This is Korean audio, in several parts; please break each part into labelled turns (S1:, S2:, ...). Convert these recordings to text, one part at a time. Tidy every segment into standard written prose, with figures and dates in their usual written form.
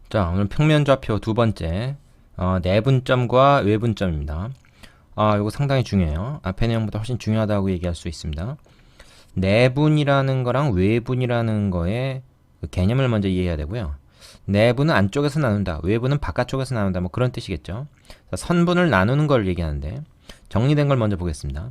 S1: 자, 오늘 평면 좌표 두 번째, 내분점과 외분점입니다. 이거 상당히 중요해요. 앞의 내용보다 훨씬 중요하다고 얘기할 수 있습니다. 내분이라는 거랑 외분이라는 거의 그 개념을 먼저 이해해야 되고요. 내분은 안쪽에서 나눈다, 외분은 바깥쪽에서 나눈다, 뭐 그런 뜻이겠죠. 자, 선분을 나누는 걸 얘기하는데 정리된 걸 먼저 보겠습니다.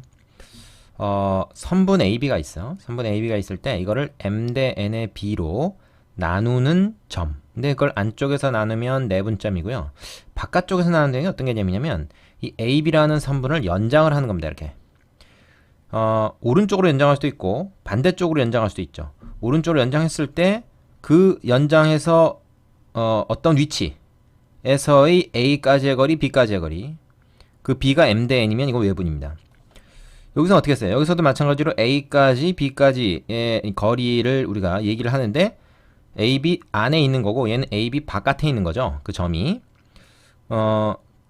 S1: 선분 AB가 있어. 선분 AB가 있을 때 이거를 M 대 N의 B로 나누는 점. 근데 그걸 안쪽에서 나누면 내분점이고요. 바깥쪽에서 나누는 게 어떤 개념이냐면 이 AB라는 선분을 연장을 하는 겁니다. 이렇게. 오른쪽으로 연장할 수도 있고 반대쪽으로 연장할 수도 있죠. 오른쪽으로 연장했을 때 그 연장해서 어떤 위치에서의 A까지의 거리, B까지의 거리. 그 B가 M 대 N이면 이거 외분입니다. 여기서 어떻게 했어요? 여기서도 마찬가지로 A까지 B까지의 거리를 우리가 얘기를 하는데 AB 안에 있는 거고 얘는 AB 바깥에 있는 거죠. 그 점이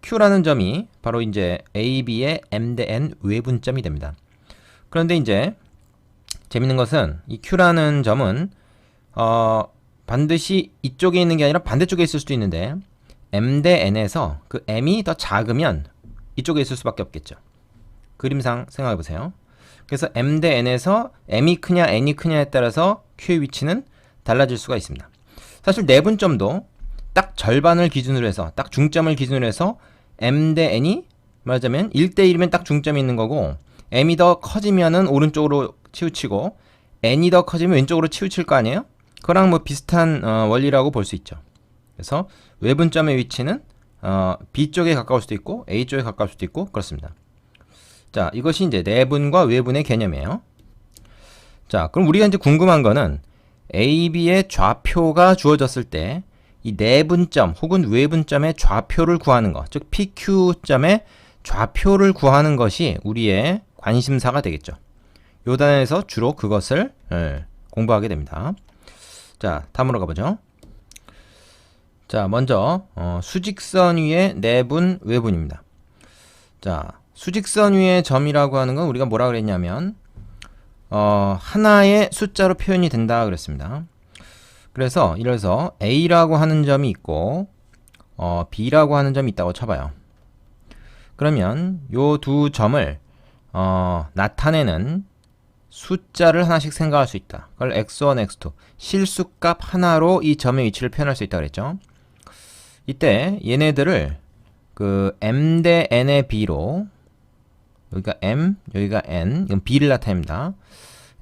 S1: Q라는 점이 바로 이제 AB의 M 대 N 외분점이 됩니다. 그런데 이제 재밌는 것은 이 Q라는 점은 반드시 이쪽에 있는 게 아니라 반대쪽에 있을 수도 있는데 M 대 N에서 그 M이 더 작으면 이쪽에 있을 수밖에 없겠죠. 그림상 생각해 보세요. 그래서 M 대 N에서 M이 크냐 N이 크냐에 따라서 Q의 위치는 달라질 수가 있습니다. 사실 내분점도 딱 절반을 기준으로 해서 딱 중점을 기준으로 해서 M 대 N이 말하자면 1대1이면 딱 중점이 있는 거고 M이 더 커지면은 오른쪽으로 치우치고 N이 더 커지면 왼쪽으로 치우칠 거 아니에요? 그거랑 뭐 비슷한 원리라고 볼 수 있죠. 그래서 외분점의 위치는 B 쪽에 가까울 수도 있고 A 쪽에 가까울 수도 있고 그렇습니다. 자, 이것이 이제 내분과 외분의 개념이에요. 자, 그럼 우리가 이제 궁금한 거는 AB의 좌표가 주어졌을 때 이 내분점 혹은 외분점의 좌표를 구하는 것, 즉 PQ점의 좌표를 구하는 것이 우리의 관심사가 되겠죠. 요 단에서 주로 그것을 공부하게 됩니다. 자, 다음으로 가보죠. 자, 먼저 수직선 위의 내분, 외분입니다. 자, 수직선 위의 점이라고 하는 건 우리가 뭐라 그랬냐면 하나의 숫자로 표현이 된다 그랬습니다. 그래서 이래서 A라고 하는 점이 있고 B라고 하는 점이 있다고 쳐봐요. 그러면 요 두 점을 나타내는 숫자를 하나씩 생각할 수 있다. 그걸 x1, x2 실수값 하나로 이 점의 위치를 표현할 수 있다 그랬죠. 이때 얘네들을 그 M 대 N의 B로 여기가 M, 여기가 N, 이건 B를 나타냅니다.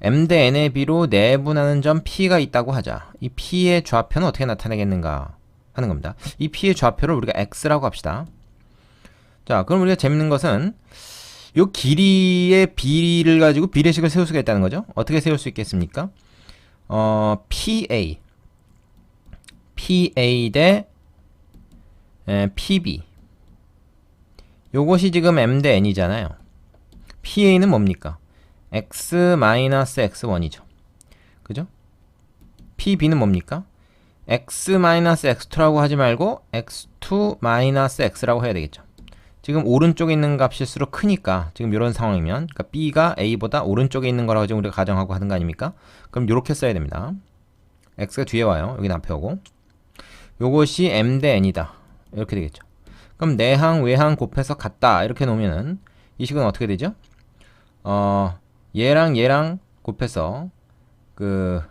S1: M 대 N의 B로 내분하는 점 P가 있다고 하자. 이 P의 좌표는 어떻게 나타내겠는가 하는 겁니다. 이 P의 좌표를 우리가 X라고 합시다. 자, 그럼 우리가 재밌는 것은 이 길이의 B를 가지고 비례식을 세울 수가 있다는 거죠. 어떻게 세울 수 있겠습니까? PA 대 PB 요것이 지금 M 대 N이잖아요. PA는 뭡니까? X-X1이죠. 그죠? PB는 뭡니까? X-X2라고 하지 말고 X2-X라고 해야 되겠죠. 지금 오른쪽에 있는 값일수록 크니까 지금 이런 상황이면 그러니까 B가 A보다 오른쪽에 있는 거라고 지금 우리가 가정하고 하는 거 아닙니까? 그럼 이렇게 써야 됩니다. X가 뒤에 와요. 여기는 앞에 오고 요것이 M 대 N이다. 이렇게 되겠죠. 그럼 내항 외항 곱해서 같다 이렇게 놓으면은 이 식은 어떻게 되죠? 얘랑 얘랑 곱해서 그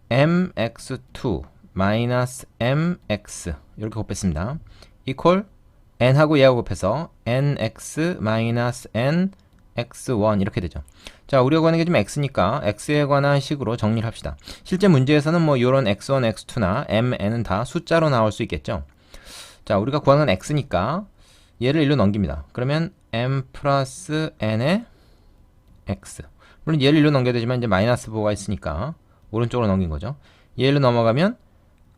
S1: mx2 마이너스 mx 이렇게 곱했습니다. 이퀄 n하고 얘하고 곱해서 nx 마이너스 nx1 이렇게 되죠. 자, 우리가 구하는 게 좀 x니까 x에 관한 식으로 정리를 합시다. 실제 문제에서는 뭐 요런 x1, x2나 mn은 다 숫자로 나올 수 있겠죠. 자, 우리가 구하는 건 x니까 얘를 일로 넘깁니다. 그러면 m 플러스 n의 x. 물론 얘를 일로 넘겨야 되지만 이제 마이너스 부호가 있으니까 오른쪽으로 넘긴 거죠. 얘를 넘어가면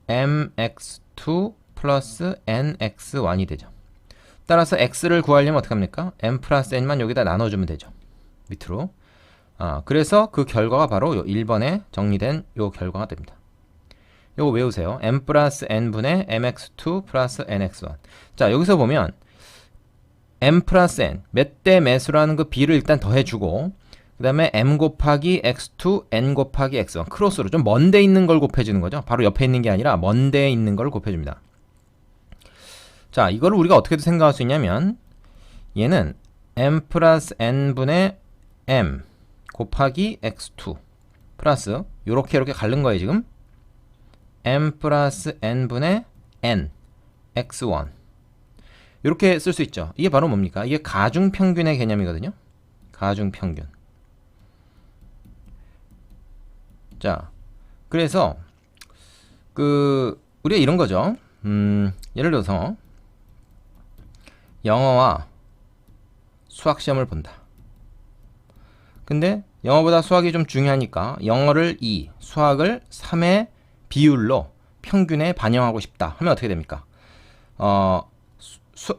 S1: mx2 플러스 nx1이 되죠. 따라서 x를 구하려면 어떻게 합니까? m 플러스 n만 여기다 나눠주면 되죠. 밑으로. 그래서 그 결과가 바로 요 1번에 정리된 요 결과가 됩니다. 요거 외우세요. m 플러스 n분의 mx2 플러스 nx1. 자, 여기서 보면 m 플러스 n 몇 대 몇으로 그 b를 일단 더해주고 그 다음에 m 곱하기 x2 n 곱하기 x1 크로스로 좀 먼 데 있는 걸 곱해주는 거죠. 바로 옆에 있는 게 아니라 먼 데에 있는 걸 곱해줍니다. 자, 이거를 우리가 어떻게 생각할 수 있냐면 얘는 m 플러스 n분의 m 곱하기 x2 플러스 요렇게 갈른 거예요 지금. m 플러스 n분의 n x1 이렇게 쓸 수 있죠. 이게 바로 뭡니까? 이게 가중평균의 개념이거든요. 가중평균. 자, 그래서 우리가 이런 거죠. 예를 들어서 영어와 수학 시험을 본다. 근데 영어보다 수학이 좀 중요하니까 영어를 2, 수학을 3의 비율로 평균에 반영하고 싶다 하면 어떻게 됩니까?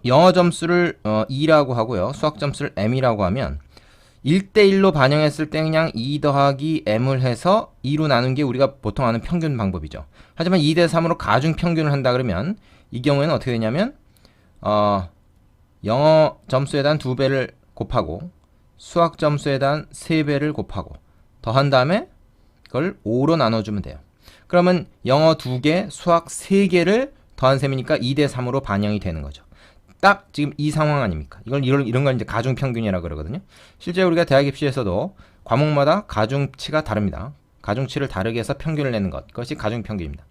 S1: 영어 점수를 2라고 하고요. 수학 점수를 m이라고 하면 1대1로 반영했을 때 그냥 2 더하기 m을 해서 2로 나눈 게 우리가 보통 아는 평균 방법이죠. 하지만 2대3으로 가중 평균을 한다 그러면 이 경우에는 어떻게 되냐면 영어 점수에 대한 2배를 곱하고 수학 점수에 대한 3배를 곱하고 더한 다음에 그걸 5로 나눠주면 돼요. 그러면 영어 2개, 수학 3개를 더한 셈이니까 2대3으로 반영이 되는 거죠. 딱 지금 이 상황 아닙니까? 이런 걸 이제 가중평균이라고 그러거든요. 실제 우리가 대학 입시에서도 과목마다 가중치가 다릅니다. 가중치를 다르게 해서 평균을 내는 것, 그것이 가중평균입니다.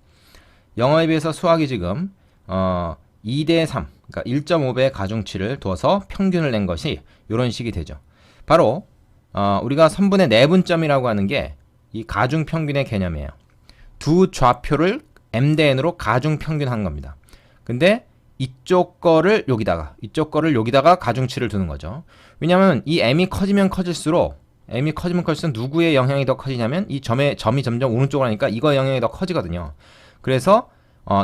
S1: 영어에 비해서 수학이 지금 2대3, 그러니까 1.5배의 가중치를 둬서 평균을 낸 것이 이런 식이 되죠. 바로 우리가 선분의 내분점이라고 하는 게 이 가중평균의 개념이에요. 두 좌표를 m/n으로 가중평균한 겁니다. 근데 이쪽 거를 여기다가 가중치를 두는 거죠. 왜냐하면 이 m이 커지면 커질수록 누구의 영향이 더 커지냐면 이 점이 점점 오른쪽으로 하니까 이거의 영향이 더 커지거든요. 그래서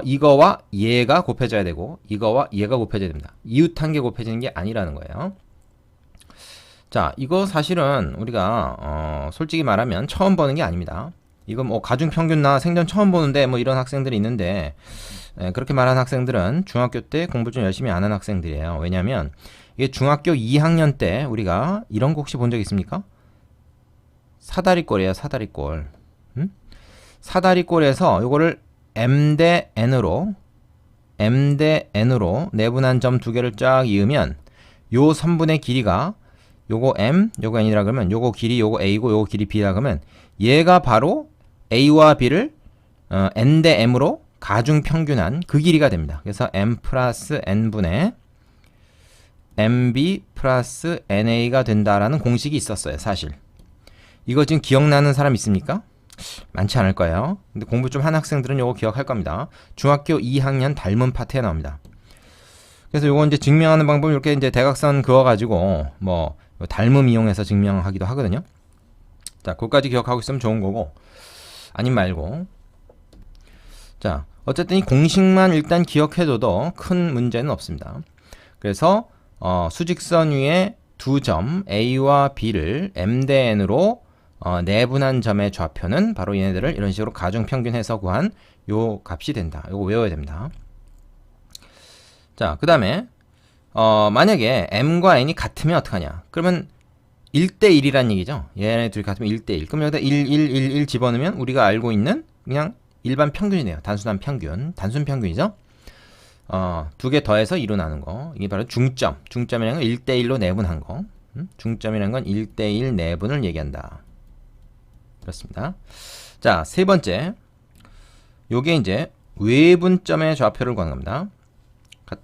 S1: 이거와 얘가 곱해져야 되고 이거와 얘가 곱해져야 됩니다. 이웃한 게 곱해지는 게 아니라는 거예요. 자, 이거 사실은 우리가 솔직히 말하면 처음 보는 게 아닙니다. 이거 뭐 가중평균 나 생전 처음 보는데 뭐 이런 학생들이 있는데 그렇게 말하는 학생들은 중학교 때 공부 좀 열심히 안 한 학생들이에요. 왜냐면 이게 중학교 2학년 때 우리가 이런 거 혹시 본 적 있습니까? 사다리꼴이에요. 사다리꼴. 사다리꼴에서 요거를 m 대 n으로 내분한 점 두 개를 쫙 이으면 요 선분의 길이가 요거 m, 요거 n이라 그러면 요거 길이 요거 a고 요거 길이 b라 그러면 얘가 바로 a와 b를 n 대 m으로 가중평균한 그 길이가 됩니다. 그래서 m 플러스 n분의 mb 플러스 na가 된다라는 공식이 있었어요. 사실 이거 지금 기억나는 사람 있습니까? 많지 않을 거예요. 근데 공부 좀 한 학생들은 요거 기억할 겁니다. 중학교 2학년 닮은 파트에 나옵니다. 그래서 요거 이제 증명하는 방법을 이렇게 이제 대각선 그어가지고 뭐 닮음 이용해서 증명하기도 하거든요. 자, 그것까지 기억하고 있으면 좋은 거고 아님 말고. 자, 어쨌든 이 공식만 일단 기억해둬도 큰 문제는 없습니다. 그래서 수직선 위에 두 점 A와 B를 M 대 N으로 내분한 점의 좌표는 바로 얘네들을 이런 식으로 가중평균해서 구한 요 값이 된다. 요거 외워야 됩니다. 자, 그 다음에 만약에 M과 N이 같으면 어떡하냐? 그러면 1대1이란 얘기죠. 얘네 둘이 같으면 1대1. 그럼 여기다 1, 1, 1, 1 집어넣으면 우리가 알고 있는 그냥 일반 평균이네요. 단순한 평균. 단순 평균이죠. 두 개 더해서 2로 나눈 거. 이게 바로 중점. 중점이라는 건 1대1로 내분한 거. 중점이라는 건 1대1 내분을 얘기한다. 그렇습니다. 자, 세 번째. 요게 이제 외분점의 좌표를 구하는 겁니다.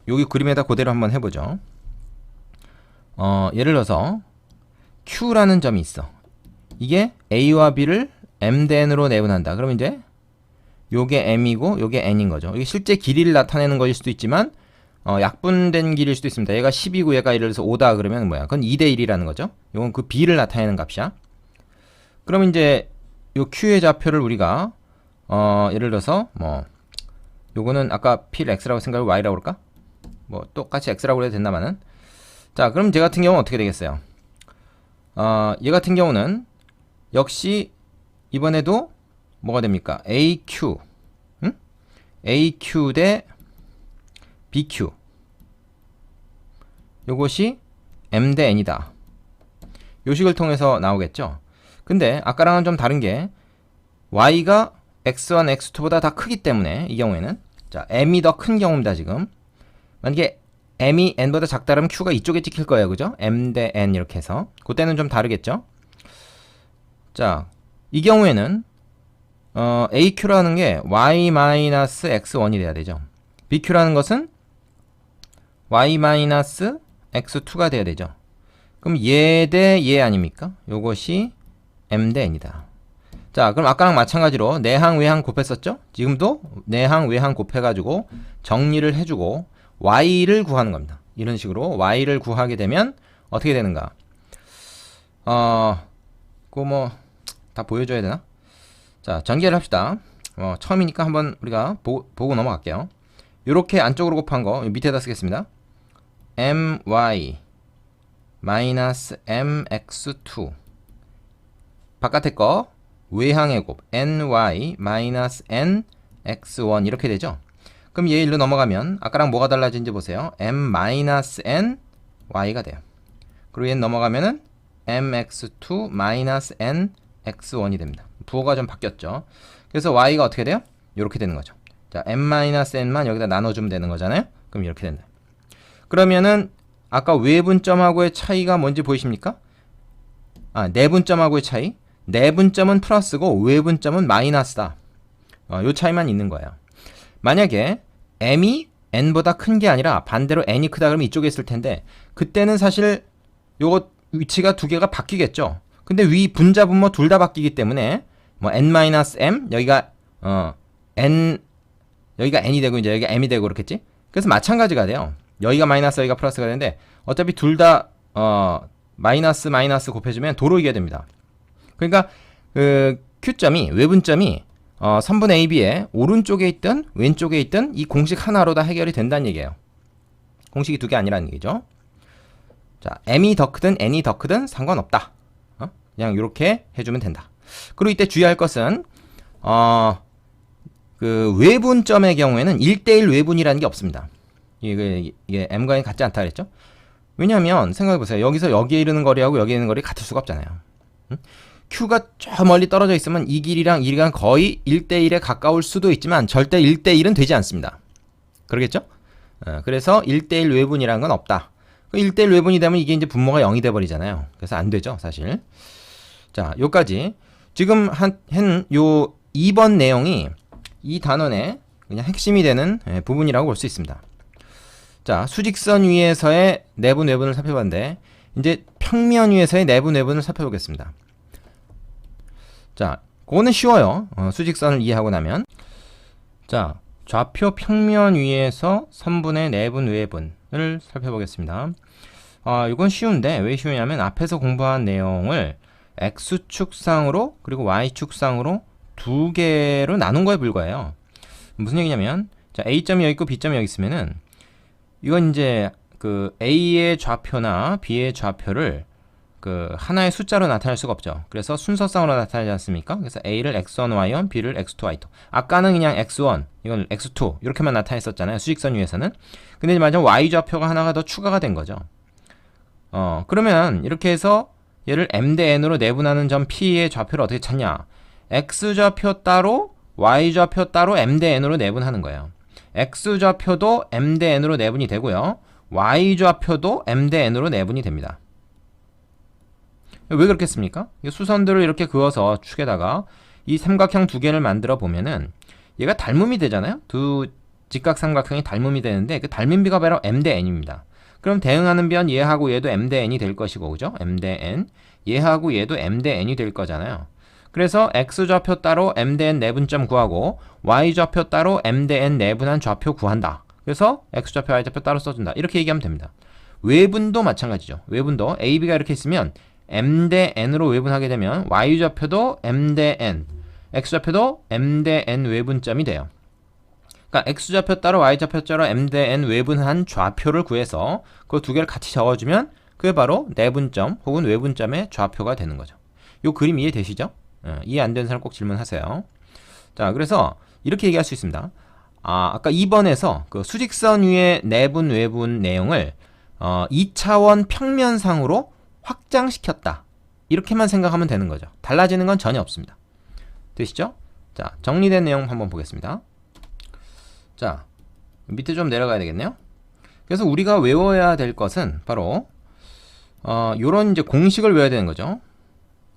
S1: 여기 그림에다 그대로 한번 해보죠. 예를 들어서 Q라는 점이 있어. 이게 A와 B를 M 대 N으로 내분한다. 그럼 이제 요게 M이고 요게 N인 거죠. 이게 실제 길이를 나타내는 것일 수도 있지만 약분된 길이일 수도 있습니다. 얘가 10이고 얘가 예를 들어서 5다 그러면 뭐야? 그건 2대 1이라는 거죠. 요건 그 B를 나타내는 값이야. 그럼 이제 요 Q의 좌표를 우리가 예를 들어서 뭐 요거는 아까 P를 X라고 생각하고 Y라고 그럴까? 뭐 똑같이 X라고 해도 된다마는. 자, 그럼 제 같은 경우는 어떻게 되겠어요? 얘 같은 경우는 역시 이번에도 뭐가 됩니까? AQ AQ 대 BQ 요것이 M 대 N이다. 요 식을 통해서 나오겠죠. 근데 아까랑은 좀 다른 게 Y가 X1, X2보다 다 크기 때문에 이 경우에는 자 M이 더 큰 경우입니다. 지금 만약에 m이 n보다 작다면 q가 이쪽에 찍힐 거예요. 그죠? m 대 n 이렇게 해서. 그때는 좀 다르겠죠? 자, 이 경우에는 AQ라는 게 y-x1이 돼야 되죠. BQ라는 것은 y-x2가 돼야 되죠. 그럼 얘 대 얘 아닙니까? 요것이 m 대 n이다. 자, 그럼 아까랑 마찬가지로 내항 외항 곱했었죠? 지금도 내항 외항 곱해가지고 정리를 해주고 y를 구하는 겁니다. 이런 식으로 y를 구하게 되면 어떻게 되는가? 그거 뭐 다 보여줘야 되나? 자, 전개를 합시다. 처음이니까 한번 우리가 보고 넘어갈게요. 요렇게 안쪽으로 곱한 거 밑에다 쓰겠습니다. my mx2 바깥에 거 외항의 곱 ny nx1 이렇게 되죠. 그럼 얘 일로 넘어가면 아까랑 뭐가 달라진지 보세요. m-n y가 돼요. 그리고 얘는 넘어가면은 mx2 n x1이 됩니다. 부호가 좀 바뀌었죠. 그래서 y가 어떻게 돼요? 이렇게 되는 거죠. 자, m-n만 여기다 나눠주면 되는 거잖아요. 그럼 이렇게 된다. 그러면은 아까 외분점하고의 차이가 뭔지 보이십니까? 내분점하고의 차이. 내분점은 플러스고 외분점은 마이너스다. 요 차이만 있는 거예요. 만약에 m이 n보다 큰 게 아니라 반대로 n이 크다 그러면 이쪽에 있을 텐데 그때는 사실 요거 위치가 두 개가 바뀌겠죠. 근데 위 분자 분모 둘 다 바뀌기 때문에 뭐 n-m 여기가 n 여기가 n이 되고 이제 여기가 m이 되고 그렇겠지. 그래서 마찬가지가 돼요. 여기가 마이너스 여기가 플러스가 되는데 어차피 둘 다 마이너스 곱해주면 도로 이게 됩니다. 그러니까 그 Q점이 외분점이 선분 AB의 오른쪽에 있든 왼쪽에 있든 이 공식 하나로 다 해결이 된다는 얘기예요. 공식이 두 개 아니라는 얘기죠. 자, m이 더 크든 n이 더 크든 상관없다. 그냥 이렇게 해주면 된다. 그리고 이때 주의할 것은 그 외분점의 경우에는 1대1 외분이라는 게 없습니다. 이게 m과 n 같지 않다 그랬죠? 왜냐하면 생각해보세요. 여기서 여기에 이르는 거리하고 여기에 있는 거리 같을 수가 없잖아요. Q가 저 멀리 떨어져 있으면 이 길이랑 이 길이랑 거의 1대1에 가까울 수도 있지만 절대 1대1은 되지 않습니다. 그러겠죠? 그래서 1대1 외분이라는 건 없다. 1대1 외분이 되면 이게 이제 분모가 0이 돼버리잖아요. 그래서 안 되죠, 사실. 자, 요까지. 지금 한 요 2번 내용이 이 단원의 그냥 핵심이 되는 부분이라고 볼 수 있습니다. 자, 수직선 위에서의 내분 외분을 살펴봤는데 이제 평면 위에서의 내분 외분을 살펴보겠습니다. 자, 그거는 쉬워요. 수직선을 이해하고 나면. 자, 좌표 평면 위에서 선분의 내분 외분을 살펴보겠습니다. 이건 쉬운데 왜 쉬우냐면 앞에서 공부한 내용을 X축상으로 그리고 Y축상으로 두 개로 나눈 거에 불과해요. 무슨 얘기냐면 자, A점이 여기 있고 B점이 여기 있으면은 이건 이제 그 A의 좌표나 B의 좌표를 그 하나의 숫자로 나타낼 수가 없죠. 그래서 순서상으로 나타나지 않습니까? 그래서 A를 x1, y1, B를 x2, y2. 아까는 그냥 x1, 이건 x2 이렇게만 나타냈었잖아요. 수직선 위에서는. 근데 이제 마지막 y 좌표가 하나가 더 추가가 된 거죠. 그러면 이렇게 해서 얘를 m 대 n으로 내분하는 점 P의 좌표를 어떻게 찾냐? x 좌표 따로 y 좌표 따로 m 대 n으로 내분하는 거예요. x 좌표도 m 대 n으로 내분이 되고요. y 좌표도 m 대 n으로 내분이 됩니다. 왜 그렇겠습니까? 수선들을 이렇게 그어서 축에다가 이 삼각형 두 개를 만들어 보면은 얘가 닮음이 되잖아요. 두 직각삼각형이 닮음이 되는데 그 닮음비가 바로 m 대 n입니다. 그럼 대응하는 변 얘하고 얘도 m 대 n이 될 것이고, 그죠? m 대 n. 얘하고 얘도 m 대 n이 될 거잖아요. 그래서 x 좌표 따로 m 대 n 내분점 구하고 y 좌표 따로 m 대 n 내분한 좌표 구한다. 그래서 x 좌표, y 좌표 따로 써준다. 이렇게 얘기하면 됩니다. 외분도 마찬가지죠. 외분도 a, b가 이렇게 있으면 m 대 n으로 외분하게 되면 y 좌표도 m 대 n, x 좌표도 m 대 n 외분점이 돼요. 그러니까 x 좌표 따로 y 좌표 따로 m 대 n 외분한 좌표를 구해서 그 두 개를 같이 적어주면 그게 바로 내분점 혹은 외분점의 좌표가 되는 거죠. 이 그림 이해되시죠? 이해 안 되는 사람 꼭 질문하세요. 자, 그래서 이렇게 얘기할 수 있습니다. 아까 2번에서 그 수직선 위의 내분 외분 내용을 2차원 평면상으로 확장시켰다. 이렇게만 생각하면 되는 거죠. 달라지는 건 전혀 없습니다. 되시죠? 자, 정리된 내용 한번 보겠습니다. 자, 밑에 좀 내려가야 되겠네요. 그래서 우리가 외워야 될 것은 바로 요런 이제 공식을 외워야 되는 거죠.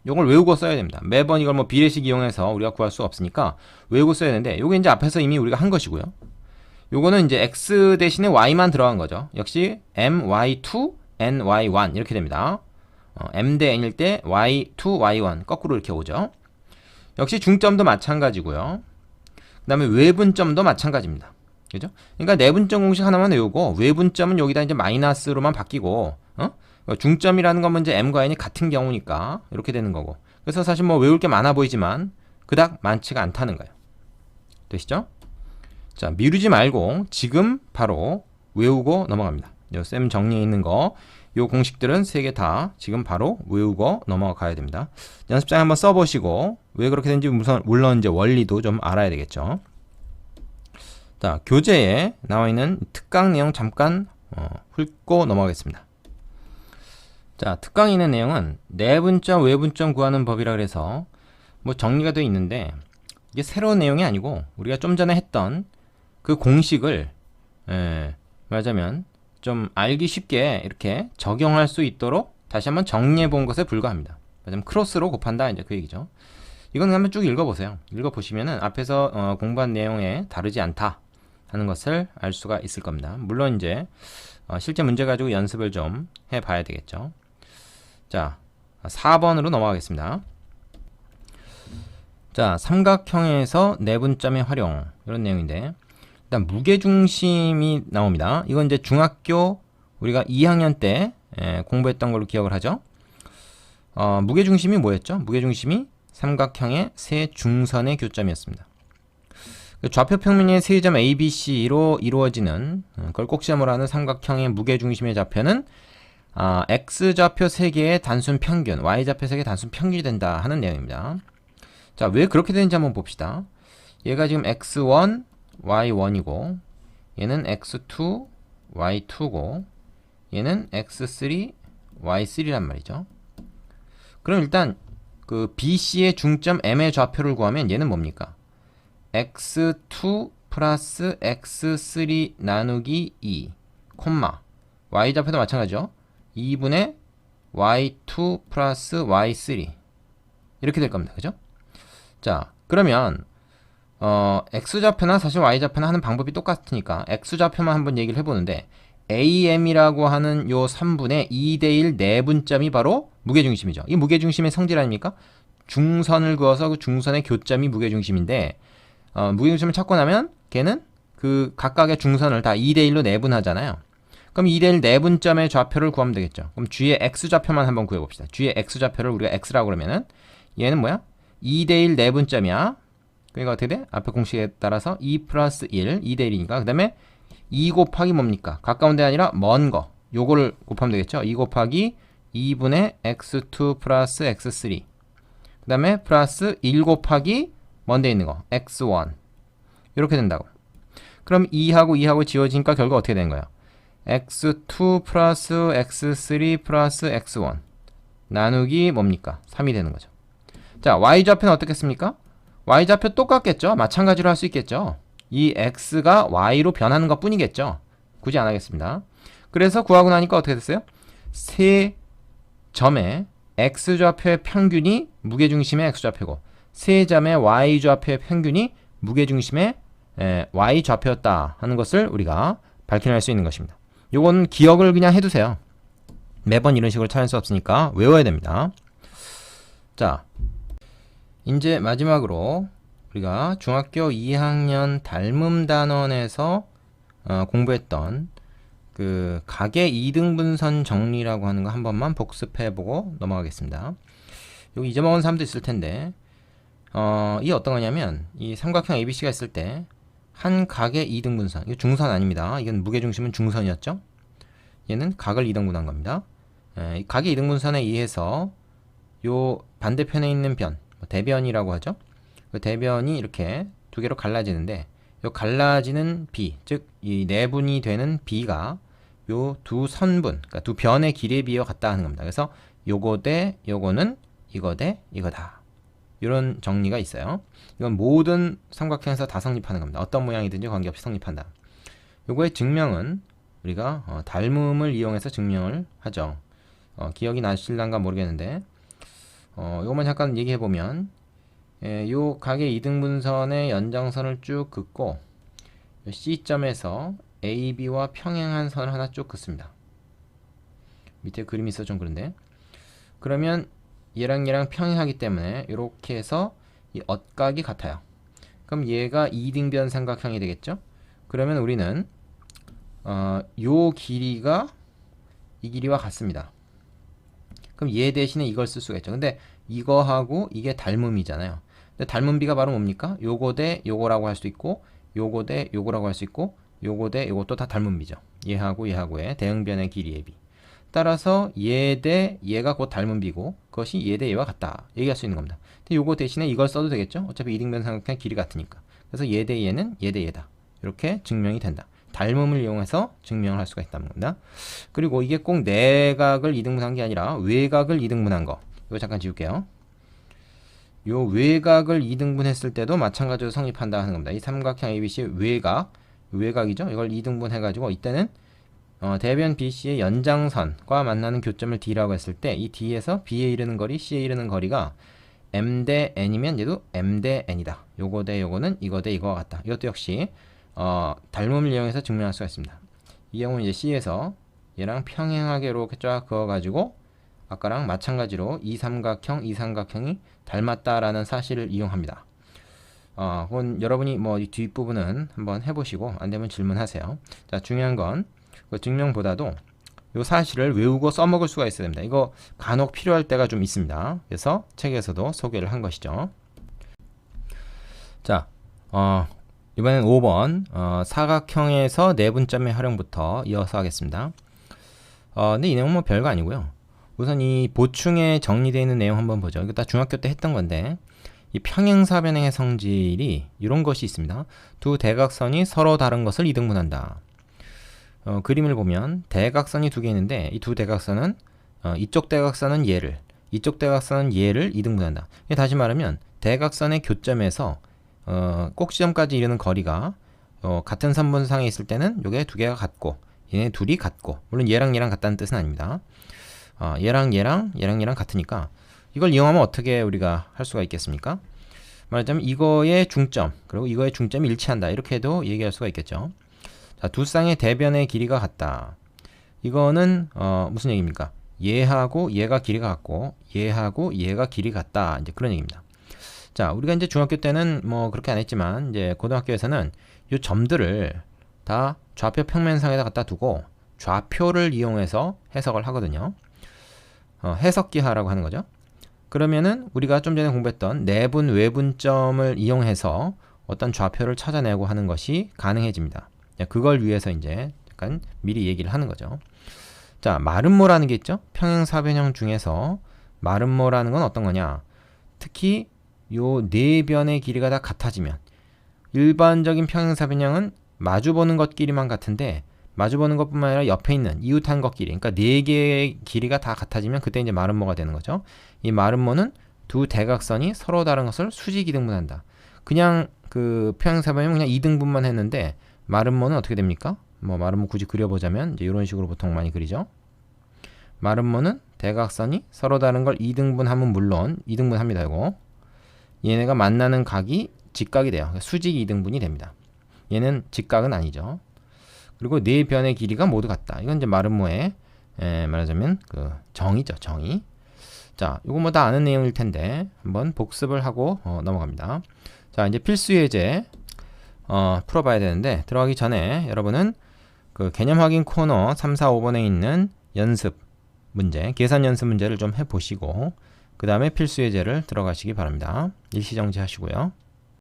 S1: 요걸 외우고 써야 됩니다. 매번 이걸 뭐 비례식 이용해서 우리가 구할 수 없으니까 외우고 써야 되는데, 요게 이제 앞에서 이미 우리가 한 것이고요. 요거는 이제 x 대신에 y만 들어간 거죠. 역시 my2 ny1 이렇게 됩니다. m 대 n일 때 y2 y1 거꾸로 이렇게 오죠. 역시 중점도 마찬가지고요. 그 다음에 외분점도 마찬가지입니다. 그죠? 그러니까 내분점 공식 하나만 외우고 외분점은 여기다 이제 마이너스로만 바뀌고, 중점이라는 건 이제 m과 n이 같은 경우니까 이렇게 되는 거고. 그래서 사실 뭐 외울 게 많아 보이지만 그닥 많지가 않다는 거예요. 되시죠? 자, 미루지 말고 지금 바로 외우고 넘어갑니다. 요 쌤 정리해 있는 거, 요 공식들은 3개 다 지금 바로 외우고 넘어가야 됩니다. 연습장에 한번 써보시고 왜 그렇게 되는지 물론 이제 원리도 좀 알아야 되겠죠. 자, 교재에 나와 있는 특강 내용 잠깐 훑고 넘어가겠습니다. 자, 특강에 있는 내용은 내분점, 외분점 구하는 법이라 그래서 뭐 정리가 되어 있는데, 이게 새로운 내용이 아니고 우리가 좀 전에 했던 그 공식을 말하자면 좀 알기 쉽게 이렇게 적용할 수 있도록 다시 한번 정리해 본 것에 불과합니다. 말하자면 크로스로 곱한다, 이제 그 얘기죠. 이건 한번 쭉 읽어보세요. 읽어보시면은 앞에서 공부한 내용에 다르지 않다 하는 것을 알 수가 있을 겁니다. 물론 이제 실제 문제 가지고 연습을 좀 해봐야 되겠죠. 자, 4번으로 넘어가겠습니다. 자, 삼각형에서 내분점의 활용, 이런 내용인데, 일단 무게중심이 나옵니다. 이건 이제 중학교 우리가 2학년 때 공부했던 걸로 기억을 하죠. 무게중심이 뭐였죠? 무게중심이 삼각형의 세 중선의 교점이었습니다. 좌표 평면의 세 점 ABC로 이루어지는, 그걸 꼭 시험으로 하는 삼각형의 무게중심의 좌표는 x좌표 3개의 단순 평균, y좌표 3개의 단순 평균이 된다 하는 내용입니다. 자, 왜 그렇게 되는지 한번 봅시다. 얘가 지금 x1, y1이고, 얘는 x2, y2고, 얘는 x3, y3란 말이죠. 그럼 일단 그 BC의 중점 M의 좌표를 구하면 얘는 뭡니까? x2 플러스 x3 나누기 2, 콤마, y좌표도 마찬가지죠. 2분의 y2 플러스 y3 이렇게 될 겁니다. 그죠? 자, 그러면 x좌표나 사실 y좌표나 하는 방법이 똑같으니까 x좌표만 한번 얘기를 해보는데, AM이라고 하는 요 3분의 2대1 내분점이 바로 무게중심이죠. 이 무게중심의 성질 아닙니까? 중선을 그어서 그 중선의 교점이 무게중심인데, 무게중심을 찾고 나면 걔는 그 각각의 중선을 다 2대1로 내분하잖아요. 그럼 2대1 내분점의 좌표를 구하면 되겠죠. 그럼 G의 x좌표만 한번 구해봅시다. G의 x좌표를 우리가 x라고 그러면은 얘는 뭐야? 2대1 내분점이야. 그러니까 어떻게 돼? 앞에 공식에 따라서 2 플러스 1, 2대1이니까 그 다음에 2 곱하기 뭡니까? 가까운 데 아니라 먼 거, 요거를 곱하면 되겠죠. 2 곱하기 2분의 x2 플러스 x3, 그 다음에 플러스 1 곱하기 먼 데 있는 거 x1, 이렇게 된다고. 그럼 2하고 지워지니까 결국 어떻게 되는 거예요? x2 플러스 x3 플러스 x1 나누기 뭡니까? 3이 되는 거죠. 자, y좌표는 어떻겠습니까? y좌표 똑같겠죠? 마찬가지로 할 수 있겠죠? 이 x가 y로 변하는 것 뿐이겠죠? 굳이 안 하겠습니다. 그래서 구하고 나니까 어떻게 됐어요? 세 점의 x좌표의 평균이 무게중심의 x좌표고, 세 점의 y좌표의 평균이 무게중심의 y좌표였다 하는 것을 우리가 밝혀낼 수 있는 것입니다. 요건 기억을 그냥 해두세요. 매번 이런 식으로 찾을 수 없으니까 외워야 됩니다. 자, 이제 마지막으로 우리가 중학교 2학년 닮음단원에서 공부했던 그 각의 이등분선 정리라고 하는 거 한 번만 복습해보고 넘어가겠습니다. 여기 잊어먹은 사람도 있을 텐데, 이게 어떤 거냐면, 이 삼각형 ABC가 있을 때 한 각의 이등분선, 이거 중선 아닙니다. 이건 무게중심은 중선이었죠. 얘는 각을 이등분한 겁니다. 이 각의 이등분선에 의해서 요 반대편에 있는 변, 대변이라고 하죠. 그 대변이 이렇게 두 개로 갈라지는데, 요 갈라지는 B, 즉 이 내분이 되는 B가 요 두 선분, 그러니까 두 변의 길이에 비해 같다 하는 겁니다. 그래서 요거 대 요거는 이거 대 이거다, 이런 정리가 있어요. 이건 모든 삼각형에서 다 성립하는 겁니다. 어떤 모양이든지 관계없이 성립한다. 요거의 증명은 우리가 닮음을 이용해서 증명을 하죠. 기억이 나실란가 모르겠는데 요것만 잠깐 얘기해 보면 요 각의 이등분선의 연장선을 쭉 긋고 C점에서 AB와 평행한 선을 하나 쭉 긋습니다. 밑에 그림이 있어 좀 그런데, 그러면 얘랑 얘랑 평행하기 때문에 이렇게 해서 이 엇각이 같아요. 그럼 얘가 이등변 삼각형이 되겠죠. 그러면 우리는 요 길이가 이 길이와 같습니다. 그럼 얘 대신에 이걸 쓸 수가 있죠. 근데 이거하고 이게 닮음이잖아요. 근데 닮음비가 바로 뭡니까? 요거 대 요거라고 할 수 있고, 요거 대 요거라고 할 수 있고, 요거 대 요것도 다 닮음비죠. 얘하고 얘하고의 대응변의 길이의 비. 따라서 얘 대 얘가 곧 닮음비고, 그것이 얘 대 얘와 같다 얘기할 수 있는 겁니다. 근데 요거 대신에 이걸 써도 되겠죠. 어차피 이등변 삼각형 길이 같으니까. 그래서 얘 대 얘는 얘 대 얘다. 이렇게 증명이 된다. 닮음을 이용해서 증명을 할 수가 있다는 겁니다. 그리고 이게 꼭 내각을 이등분한 게 아니라 외각을 이등분한 거, 이거 잠깐 지울게요. 요 외각을 이등분했을 때도 마찬가지로 성립한다 하는 겁니다. 이 삼각형 ABC 외각이죠. 이걸 이등분해 가지고 이때는 대변 BC의 연장선과 만나는 교점을 D라고 했을 때 이 D에서 B에 이르는 거리, C에 이르는 거리가 M 대 N이면 얘도 M 대 N이다. 요거 대 요거는 이거 대 이거와 같다. 이것도 역시 닮음을 이용해서 증명할 수가 있습니다. 이 경우는 이제 C에서 얘랑 평행하게 이렇게 쫙 그어가지고 아까랑 마찬가지로 이 삼각형이 닮았다라는 사실을 이용합니다. 그건 여러분이 뭐 이 뒷부분은 한번 해보시고 안 되면 질문하세요. 자, 중요한 건 그 증명보다도 이 사실을 외우고 써먹을 수가 있어야 됩니다. 이거 간혹 필요할 때가 좀 있습니다. 그래서 책에서도 소개를 한 것이죠. 자, 이번엔 5번 사각형에서 내분점의 활용부터 이어서 하겠습니다. 근데 이 내용은 뭐 별거 아니고요. 우선 이 보충에 정리되어 있는 내용 한번 보죠. 이거 다 중학교 때 했던 건데, 이 평행사변형의 성질이 이런 것이 있습니다. 두 대각선이 서로 다른 것을 이등분한다. 그림을 보면 대각선이 두 개 있는데 이 두 대각선은 이쪽 대각선은 얘를, 이쪽 대각선은 얘를 이등분한다. 다시 말하면 대각선의 교점에서 꼭지점까지 이르는 거리가 같은 선분상에 있을 때는 요게 두 개가 같고 얘네 둘이 같고, 물론 얘랑 얘랑 같다는 뜻은 아닙니다. 얘랑 얘랑 같으니까 이걸 이용하면 어떻게 우리가 할 수가 있겠습니까? 말하자면 이거의 중점 그리고 이거의 중점이 일치한다, 이렇게 해도 얘기할 수가 있겠죠. 자, 두 쌍의 대변의 길이가 같다. 이거는 무슨 얘기입니까? 얘하고 얘가 길이가 같고 얘하고 얘가 길이 같다, 이제 그런 얘기입니다. 자, 우리가 이제 중학교 때는 뭐 그렇게 안 했지만 이제 고등학교에서는 이 점들을 다 좌표 평면상에다 갖다 두고 좌표를 이용해서 해석을 하거든요. 해석기하라고 하는 거죠. 그러면은 우리가 좀 전에 공부했던 내분 외분점을 이용해서 어떤 좌표를 찾아내고 하는 것이 가능해집니다. 그걸 위해서 이제 약간 미리 얘기를 하는 거죠. 자, 마름모라는 게 있죠. 평행사변형 중에서 마름모라는 건 어떤 거냐? 특히 요 네 변의 길이가 다 같아지면, 일반적인 평행사변형은 마주보는 것끼리만 같은데 마주보는 것뿐만 아니라 옆에 있는 이웃한 것끼리, 그러니까 네 개의 길이가 다 같아지면 그때 이제 마름모가 되는 거죠. 이 마름모는 두 대각선이 서로 다른 것을 수직 이등분한다. 그냥 그 평행사변형은 그냥 이등분만 했는데 마름모는 어떻게 됩니까? 뭐 마름모 굳이 그려보자면 이제 이런 식으로 보통 많이 그리죠. 마름모는 대각선이 서로 다른 걸 이등분하면 물론 이등분합니다. 이거 얘네가 만나는 각이 직각이 돼요. 그러니까 수직 이등분이 됩니다. 얘는 직각은 아니죠. 그리고 네 변의 길이가 모두 같다. 이건 이제 마름모의 말하자면 그 정의죠, 정의. 자, 이거 뭐 다 아는 내용일 텐데 한번 복습을 하고 넘어갑니다. 자, 이제 필수 예제 풀어봐야 되는데, 들어가기 전에 여러분은 그 개념 확인 코너 3, 4, 5번에 있는 연습 문제, 계산 연습 문제를 좀 해보시고 그 다음에 필수 예제를 들어가시기 바랍니다. 일시정지 하시고요.